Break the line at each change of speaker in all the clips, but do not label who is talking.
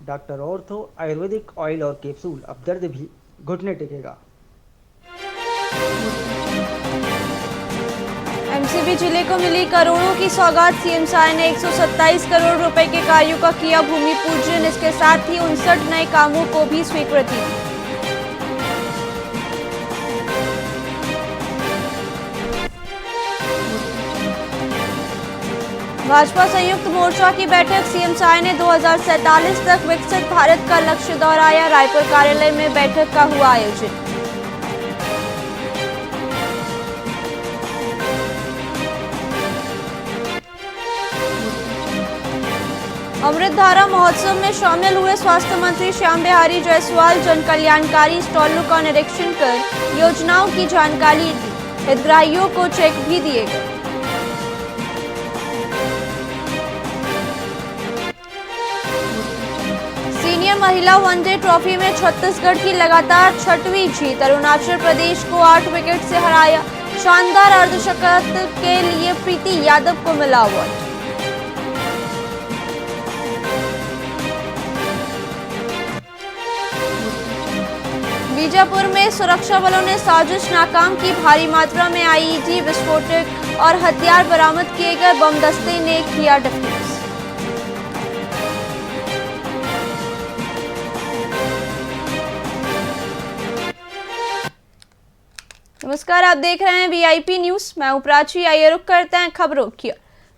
Doctor ortho Ayurvedic oil और capsule, अब दर्द भी घुटने टेकेगा।
एमसीबी जिले को मिली करोड़ों की सौगात। सीएम साय ने 127 करोड़ रुपए के कार्यों का किया भूमि पूजन। इसके साथ ही 59 नए कामों को भी स्वीकृति दी। भाजपा संयुक्त मोर्चा की बैठक। सीएम साय ने 2047 तक विकसित भारत का लक्ष्य दोहराया। रायपुर कार्यालय में बैठक का हुआ आयोजन। अमृत धारा महोत्सव में शामिल हुए स्वास्थ्य मंत्री श्याम बिहारी जायसवाल। जन कल्याणकारी स्टॉलों का निरीक्षण कर योजनाओं की जानकारी दी। हितग्राहियों को चेक भी दिए गए। सीनियर महिला वनडे ट्रॉफी में छत्तीसगढ़ की लगातार 6वीं जीत। अरुणाचल प्रदेश को 8 विकेट से हराया। शानदार अर्धशतक के लिए प्रीति यादव को मिला अवार्ड। बीजापुर में सुरक्षा बलों ने साजिश नाकाम की। भारी मात्रा में आईईडी, विस्फोटक और हथियार बरामद किए गए। बम दस्ते ने किया डिफ्यूज। नमस्कार, आप देख रहे हैं वीआईपी न्यूज। मैं उपराची। आइए रुक करते हैं खबरों की।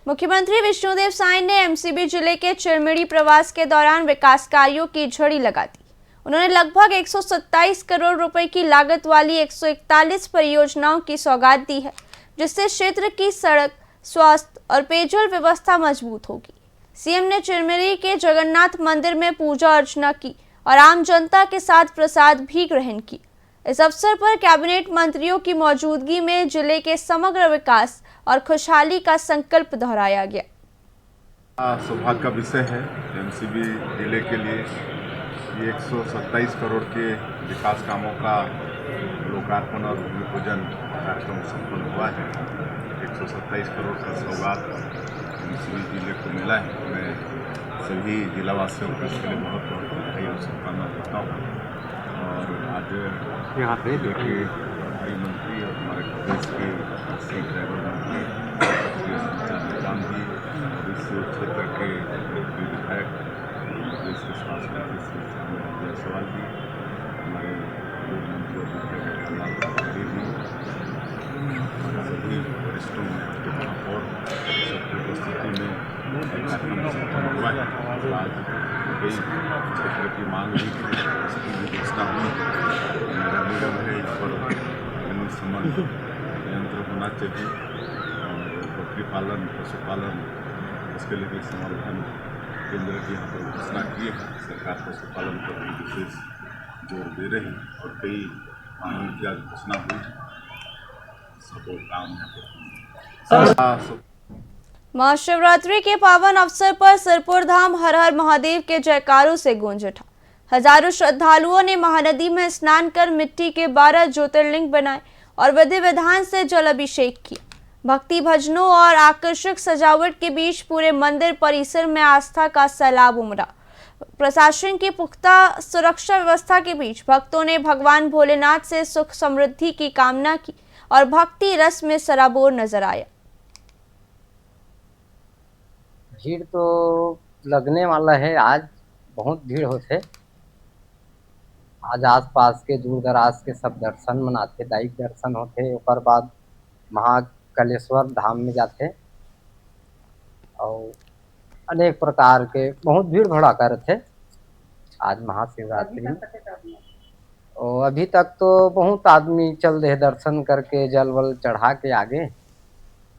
मुख्यमंत्री विष्णुदेव साय ने एमसीबी जिले के चिरमिरी प्रवास के दौरान विकास कार्यों की झड़ी लगा दी। उन्होंने लगभग 127 करोड़ रुपए की लागत वाली 141 परियोजनाओं की सौगात दी है, जिससे क्षेत्र की सड़क, स्वास्थ्य और पेयजल व्यवस्था मजबूत होगी। सीएम ने चिरमिरी के जगन्नाथ मंदिर में पूजा अर्चना की और आम जनता के साथ प्रसाद भी ग्रहण की। इस अवसर पर कैबिनेट मंत्रियों की मौजूदगी में जिले के समग्र विकास और खुशहाली का संकल्प दोहराया गया।
सौभाग्य का विषय है एमसीबी जिले के लिए। ये 127 करोड़ के विकास कामों का लोकार्पण और भूमि पूजन कार्यक्रम संपन्न हुआ है। 127 करोड़ का सौगात एमसीबी जिले को मिला है। मैं सभी जिलावासियों को इसके लिए बहुत बहुत बधाई और शुभकामनाएं देता हूँ। और आज यहाँ पे देखिए गृह मंत्री और हमारे प्रदेश के श्री ड्राइवर मंत्री राम जी और इस क्षेत्र के विधायक प्रदेश के स्वास्थ्य मंत्री श्री जायसवाल जी, हमारे मंत्री और विधायक जी, हमारे सभी वरिष्ठों और सबकी उपस्थिति में कार्यक्रम संपन्न हुआ है। आज कई क्षेत्र की मांग हुई थी, उसकी भी घोषणा हुई। मेरा निगम है इस पर संबंध नियंत्रण होना चाहिए और बकरी पालन, पशुपालन, उसके लिए भी संवर्धन केंद्र की यहाँ पर घोषणा की है। सरकार पशुपालन पर भी विशेष जोर दे रही और कई मांगों की आज घोषणा हुई। सब काम यहाँ पर
महाशिवरात्रि के पावन अवसर पर सिरपुर धाम हर हर महादेव के जयकारों से गूंज उठा। हजारों श्रद्धालुओं ने महानदी में स्नान कर मिट्टी के 12 ज्योतिर्लिंग बनाए और विधि विधान से जल अभिषेक किया। भक्ति भजनों और आकर्षक सजावट के बीच पूरे मंदिर परिसर में आस्था का सैलाब उमड़ा। प्रशासन की पुख्ता सुरक्षा व्यवस्था के बीच भक्तों ने भगवान भोलेनाथ से सुख समृद्धि की कामना की और भक्ति रस में सराबोर नजर आया।
भीड़ तो लगने वाला है। आज बहुत भीड़ होते। आज आसपास के दूर दराज के सब दर्शन मनाते, दैविक दर्शन होते। उसके बाद महाकालेश्वर धाम में जाते और अनेक प्रकार के बहुत भीड़ भड़ाका रहते। आज महाशिवरात्रि और अभी तक तो बहुत आदमी चल रहे दर्शन करके जल वल चढ़ा के आगे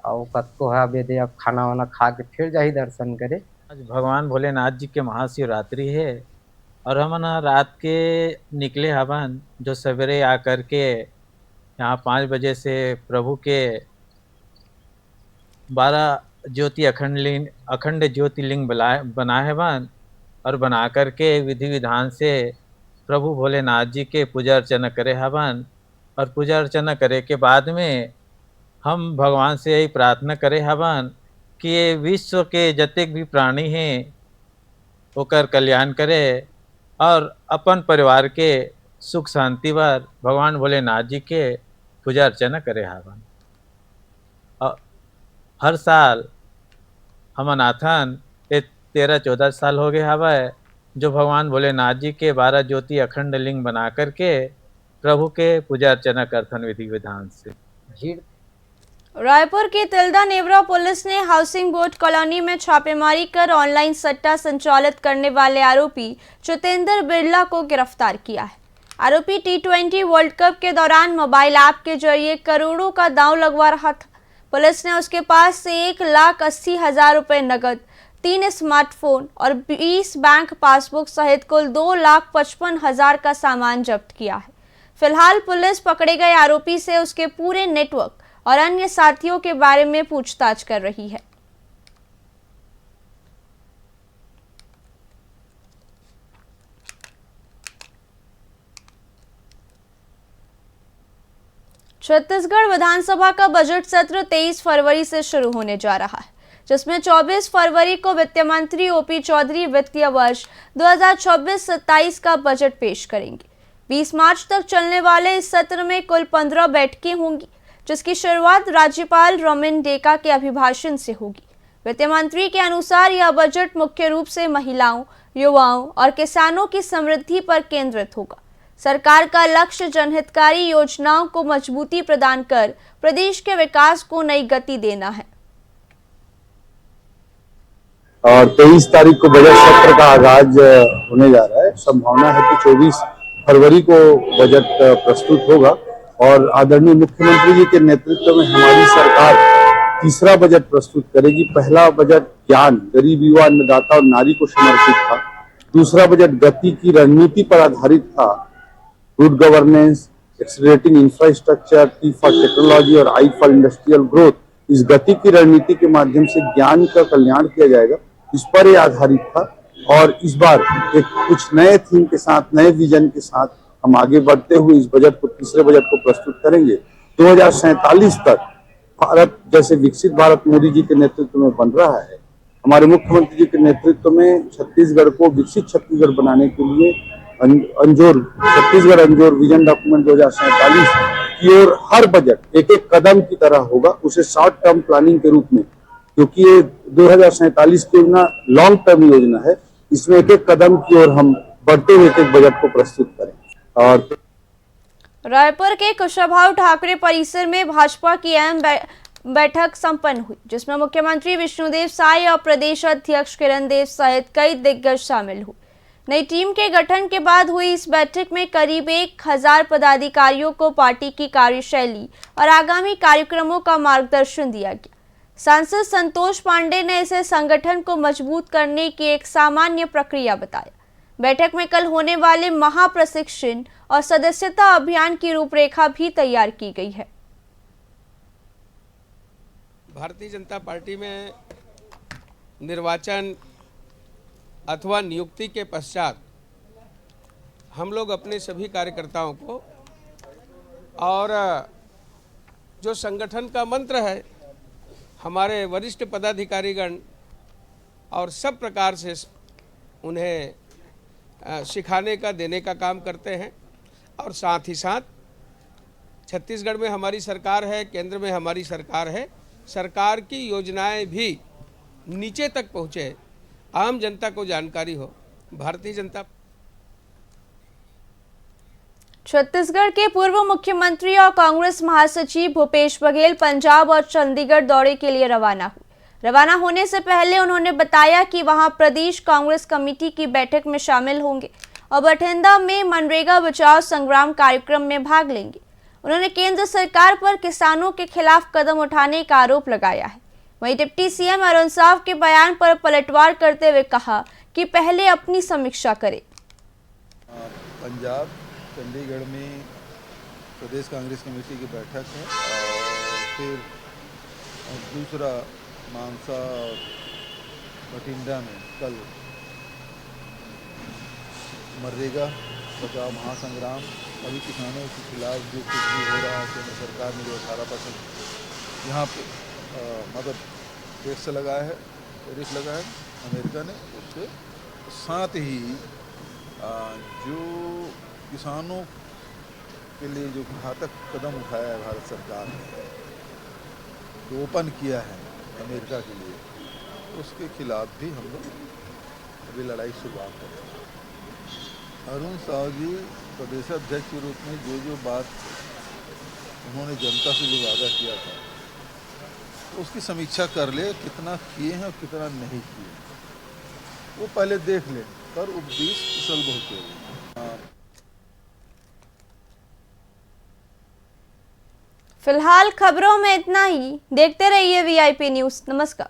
और कतको है बेदे अब खाना वाना खा के फिर जाही दर्शन करे।
आज भगवान भोलेनाथ जी के महाशिवरात्रि है और हम ना रात के निकले हवन, जो सवेरे आकर के यहाँ 5 बजे से प्रभु के 12 ज्योति अखंड ज्योतिर्लिंग बनाए हवन और बना करके विधि विधान से प्रभु भोलेनाथ जी के पूजा अर्चना करे हवन। और पूजा अर्चना करे के बाद में हम भगवान से यही प्रार्थना करे हवन कि ये विश्व के जतक भी प्राणी हैं ओकर कल्याण करे और अपन परिवार के सुख शांति बर भगवान भोलेनाथ जी के पूजा अर्चना करे हवन। और हर साल हमन आथन 13-14 साल हो गए हवय जो भगवान भोलेनाथ जी के 12 ज्योति अखंड लिंग बना करके प्रभु के पूजा अर्चना करथन विधि विधान से।
भीड़
रायपुर की तिल्दा नेवरा पुलिस ने हाउसिंग बोर्ड कॉलोनी में छापेमारी कर ऑनलाइन सट्टा संचालित करने वाले आरोपी जितेंद्र बिरला को गिरफ्तार किया है। आरोपी T20 वर्ल्ड कप के दौरान मोबाइल ऐप के जरिए करोड़ों का दांव लगवा रहा था। पुलिस ने उसके पास से 1,80,000 रुपए नकद, 3 स्मार्टफोन और 20 बैंक पासबुक सहित कुल 2,55,000 का सामान जब्त किया है। फिलहाल पुलिस पकड़े गए आरोपी से उसके पूरे नेटवर्क और अन्य साथियों के बारे में पूछताछ कर रही है। छत्तीसगढ़ विधानसभा का बजट सत्र 23 फरवरी से शुरू होने जा रहा है, जिसमें 24 फरवरी को वित्त मंत्री OP चौधरी वित्तीय वर्ष 2026-27 का बजट पेश करेंगे। 20 मार्च तक चलने वाले इस सत्र में कुल 15 बैठकें होंगी, जिसकी शुरुआत राज्यपाल रमन डेका के अभिभाषण से होगी। वित्त मंत्री के अनुसार यह बजट मुख्य रूप से महिलाओं, युवाओं और किसानों की समृद्धि पर केंद्रित होगा। सरकार का लक्ष्य जनहितकारी योजनाओं को मजबूती प्रदान कर प्रदेश के विकास को नई गति देना है।
और 23 तारीख को बजट सत्र का आगाज होने जा रहा है। संभावना है कि 24 फरवरी को बजट प्रस्तुत होगा और आदरणीय मुख्यमंत्री जी के नेतृत्व में हमारी सरकार तीसरा बजट प्रस्तुत करेगी। पहला बजट ज्ञान, गरीब, युवा, अन्नदाता और नारी को समर्पित था। दूसरा बजट गति की रणनीति पर आधारित था। Good governance, accelerating infrastructure, T for technology और I फॉर इंडस्ट्रियल ग्रोथ। इस गति की रणनीति के माध्यम से ज्ञान का कल्याण किया जाएगा, इस पर यह आधारित था। और इस बार एक कुछ नए थीम के साथ, नए विजन के साथ हम आगे बढ़ते हुए इस बजट को, तीसरे बजट को प्रस्तुत करेंगे। 2047 तक भारत जैसे विकसित भारत मोदी जी के नेतृत्व में बन रहा है, हमारे मुख्यमंत्री जी के नेतृत्व में छत्तीसगढ़ को विकसित छत्तीसगढ़ बनाने के लिए छत्तीसगढ़ अंजोर विजन डॉक्यूमेंट 2047 की ओर हर बजट एक एक कदम की तरह होगा, उसे शॉर्ट टर्म प्लानिंग के रूप में, क्योंकि ये 2047 की योजना लॉन्ग टर्म योजना है। इसमें एक एक कदम की ओर हम बढ़ते हुए एक बजट को प्रस्तुत करें। और
रायपुर के कुशाभाऊ ठाकरे परिसर में भाजपा की अहम बैठक संपन्न हुई, जिसमें मुख्यमंत्री विष्णुदेव साय और प्रदेश अध्यक्ष किरण देव सहित कई दिग्गज शामिल हुए। नई टीम के गठन के बाद हुई इस बैठक में करीब 1,000 पदाधिकारियों को पार्टी की कार्यशैली और आगामी कार्यक्रमों का मार्गदर्शन दिया गया। सांसद संतोष पांडे ने इसे संगठन को मजबूत करने की एक सामान्य प्रक्रिया बताया। बैठक में कल होने वाले महाप्रशिक्षण और सदस्यता अभियान की रूपरेखा भी तैयार की गई है।
भारतीय जनता पार्टी में निर्वाचन अथवा नियुक्ति के पश्चात हम लोग अपने सभी कार्यकर्ताओं को और जो संगठन का मंत्र है, हमारे वरिष्ठ पदाधिकारीगण और सब प्रकार से उन्हें सिखाने का, देने का काम करते हैं। और साथ ही साथ छत्तीसगढ़ में हमारी सरकार है, केंद्र में हमारी सरकार है, सरकार की योजनाएं भी नीचे तक पहुँचे, आम जनता को जानकारी हो। भारतीय जनता
छत्तीसगढ़ के पूर्व मुख्यमंत्री और कांग्रेस महासचिव भूपेश बघेल पंजाब और चंडीगढ़ दौरे के लिए रवाना हुए। रवाना होने से पहले उन्होंने बताया कि वहां प्रदेश कांग्रेस कमेटी की बैठक में शामिल होंगे और बठिंडा में मनरेगा बचाओ संग्राम कार्यक्रम में भाग लेंगे। उन्होंने केंद्र सरकार पर किसानों के खिलाफ कदम उठाने का आरोप लगाया है। वहीं डिप्टी सीएम अरुण साव के बयान पर पलटवार करते हुए कहा कि पहले अपनी समीक्षा करें।
पंजाब चंडीगढ़ में प्रदेश कांग्रेस कमेटी की बैठक है और फिर दूसरा मानसा और बठिंडा में कल मनरेगा बचाओ महासंग्राम, अभी किसानों के खिलाफ जो कुछ भी हो रहा है, केंद्र सरकार ने जो 18% यहाँ पे मतलब टैक्स लगाया है, टैरिफ लगाया है अमेरिका ने, उस पर साथ ही जो किसानों के लिए जो घातक कदम उठाया है भारत सरकार ने, जो ओपन किया है अमेरिका के लिए, उसके खिलाफ भी हम लोग अभी लड़ाई शुरुआत करेंगे। अरुण साहु जी प्रदेशाध्यक्ष के रूप में जो बात उन्होंने जनता से जो वादा किया था, उसकी समीक्षा कर ले, कितना किए हैं और कितना नहीं किए, वो पहले देख ले, पर उपदेश कुशल बहुत है।
फिलहाल खबरों में इतना ही। देखते रहिए VIP न्यूज़। नमस्कार।